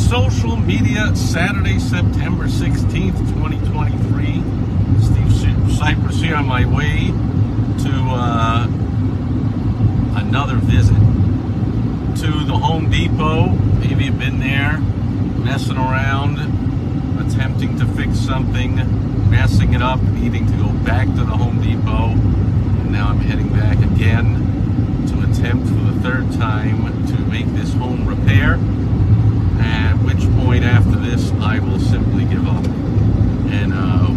social media, Saturday, September 16th, 2023. Steve Sipress here on my way to another visit to the Home Depot. Maybe you've been there, messing around, attempting to fix something, messing it up, needing to go back to the Home Depot. And now I'm heading back again to attempt for the third time to make this home repair. At which point after this, I will simply give up and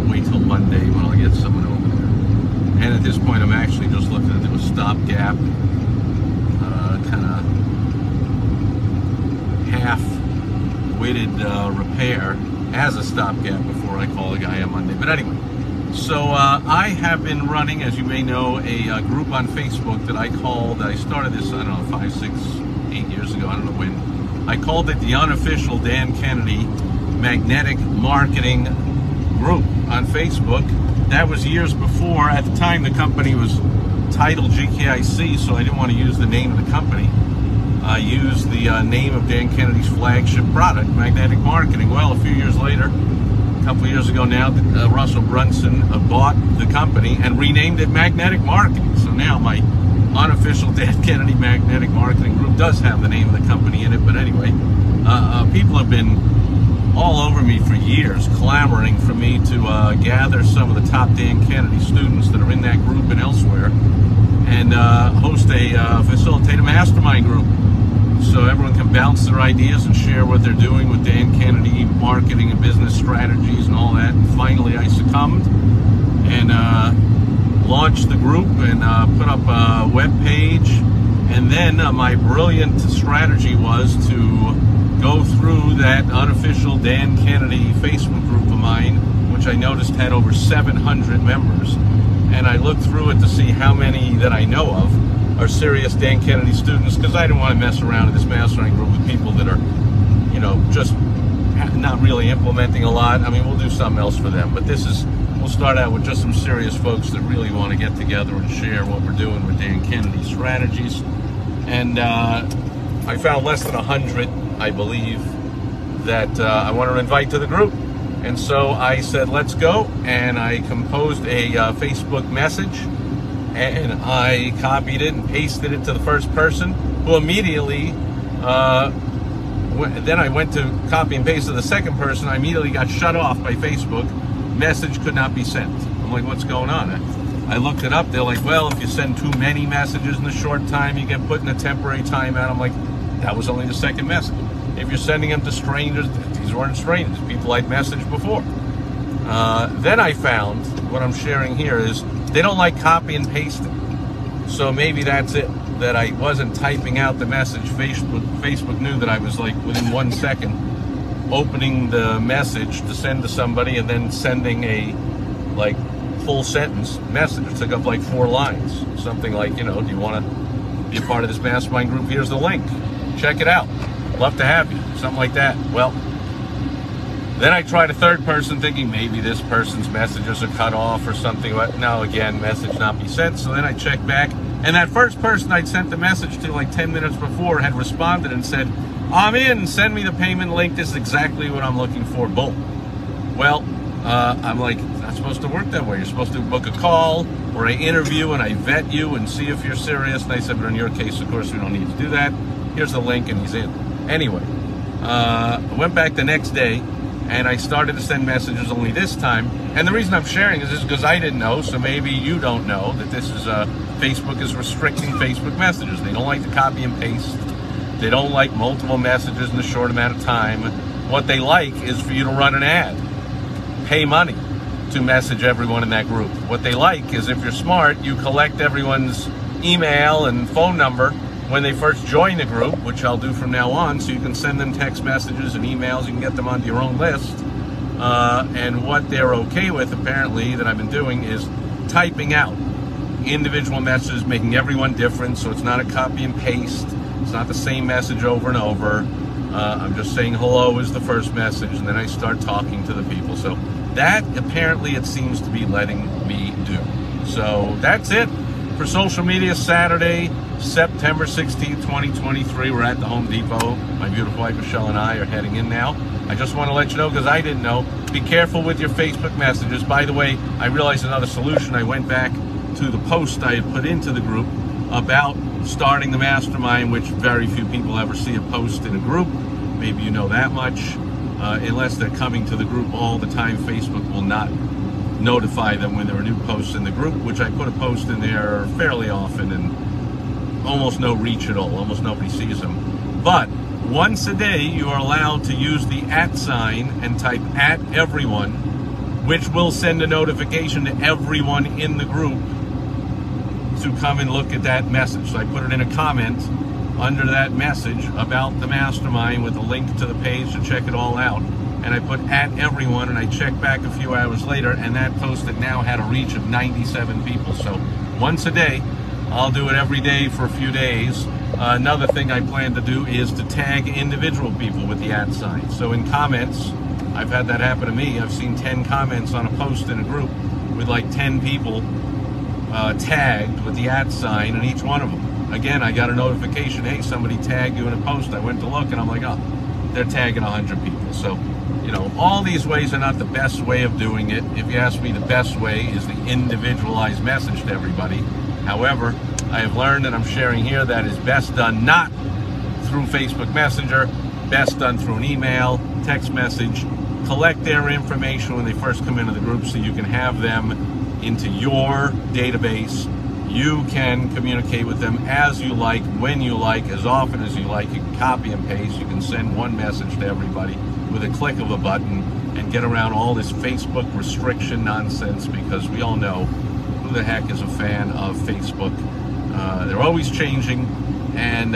wait till Monday when I'll get someone over there. And at this point, I'm actually just looking to do a stopgap, kind of half-witted repair as a stopgap before I call the guy on Monday. But anyway, so I have been running, as you may know, a group on Facebook that I started this, I don't know, 5, 6, 8 years ago, I don't know when. I called it the Unofficial Dan Kennedy Magnetic Marketing Group on Facebook. That was years before. At the time, the company was titled GKIC, so I didn't want to use the name of the company. I used the name of Dan Kennedy's flagship product, Magnetic Marketing. Well, a few years later, a couple of years ago now, Russell Brunson bought the company and renamed it Magnetic Marketing. So now my Unofficial Dan Kennedy Magnetic Marketing Group does have the name of the company in it. But anyway, people have been all over me for years, clamoring for me to gather some of the top Dan Kennedy students that are in that group and elsewhere, and facilitate a mastermind group, so everyone can bounce their ideas and share what they're doing with Dan Kennedy marketing and business strategies and all that. And finally, I succumbed and launched the group and put up a web page. And then my brilliant strategy was to go through that Unofficial Dan Kennedy Facebook group of mine, which I noticed had over 700 members. And I looked through it to see how many that I know of are serious Dan Kennedy students, because I didn't want to mess around in this mastermind group with people that are, you know, just not really implementing a lot. I mean, we'll do something else for them, but we'll start out with just some serious folks that really want to get together and share what we're doing with Dan Kennedy strategies. And I found less than 100, I believe, that I want to invite to the group. And so I said, let's go. And I composed a Facebook message, and I copied it and pasted it to the first person, who immediately, then I went to copy and paste to the second person. I immediately got shut off by Facebook. Message could not be sent. I'm like, what's going on? I looked it up. They're like, well, if you send too many messages in a short time, you get put in a temporary timeout. I'm like, that was only the second message. If you're sending them to strangers, these weren't strangers, people I'd messaged before. Then I found, what I'm sharing here is, they don't like copy and pasting. So maybe that's it, that I wasn't typing out the message. Facebook knew that I was like, within 1 second, opening the message to send to somebody and then sending a like full sentence message. It took up like 4 lines. Something like, you know, do you want to be a part of this mastermind group? Here's the link. Check it out. Love to have you. Something like that. Well, then I tried a third person, thinking maybe this person's messages are cut off or something. But no, again, message not be sent. So then I checked back, and that first person I'd sent the message to like 10 minutes before had responded and said, I'm in, send me the payment link, this is exactly what I'm looking for, boom. Well, I'm like, it's not supposed to work that way. You're supposed to book a call or an interview, and I vet you and see if you're serious. And I said, but in your case, of course, we don't need to do that. Here's the link, and he's in. Anyway, I went back the next day, and I started to send messages only this time. And the reason I'm sharing is because I didn't know, so maybe you don't know, that this is, Facebook is restricting Facebook messages. They don't like to copy and paste. They don't like multiple messages in a short amount of time. What they like is for you to run an ad, pay money to message everyone in that group. What they like is, if you're smart, you collect everyone's email and phone number when they first join the group, which I'll do from now on, so you can send them text messages and emails. You can get them onto your own list. And what they're okay with, apparently, that I've been doing is typing out individual messages, making everyone different, so it's not a copy and paste. It's not the same message over and over. I'm just saying hello is the first message, and then I start talking to the people. So that, apparently, it seems to be letting me do. So that's it. For social media, Saturday, September 16th, 2023, we're at the Home Depot. My beautiful wife, Michelle, and I are heading in now. I just want to let you know, because I didn't know, be careful with your Facebook messages. By the way, I realized another solution. I went back to the post I had put into the group about starting the mastermind, which very few people ever see a post in a group. Maybe you know that much. Unless they're coming to the group all the time, Facebook will not notify them when there are new posts in the group, which I put a post in there fairly often and almost no reach at all. Almost nobody sees them. But once a day, you are allowed to use the @ sign and type @everyone, which will send a notification to everyone in the group to come and look at that message. So I put it in a comment under that message about the mastermind with a link to the page to check it all out. And I put @everyone, and I checked back a few hours later, and that post had now had a reach of 97 people. So once a day, I'll do it every day for a few days. Another thing I plan to do is to tag individual people with the @ sign. So in comments, I've had that happen to me. I've seen 10 comments on a post in a group with like 10 people tagged with the @ sign in each one of them. Again, I got a notification, hey, somebody tagged you in a post. I went to look, and I'm like, oh, they're tagging 100 people. So, you know, all these ways are not the best way of doing it. If you ask me, the best way is the individualized message to everybody. However, I have learned, and I'm sharing here, that is best done not through Facebook Messenger, best done through an email, text message. Collect their information when they first come into the group so you can have them into your database. You can communicate with them as you like, when you like, as often as you like. You can copy and paste. You can send one message to everybody with a click of a button and get around all this Facebook restriction nonsense, because we all know who the heck is a fan of Facebook. They're always changing, and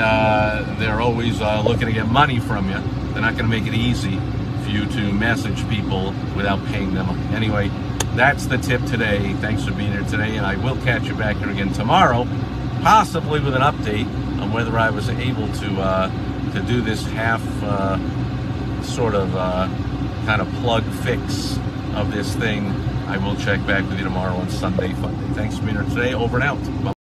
they're always looking to get money from you. They're not going to make it easy for you to message people without paying them. Anyway, that's the tip today. Thanks for being here today, and I will catch you back here again tomorrow, possibly with an update on whether I was able to do this half sort of kind of plug fix of this thing. I will check back with you tomorrow on Sunday Fun Day. Thanks for being here today. Over and out. Bye.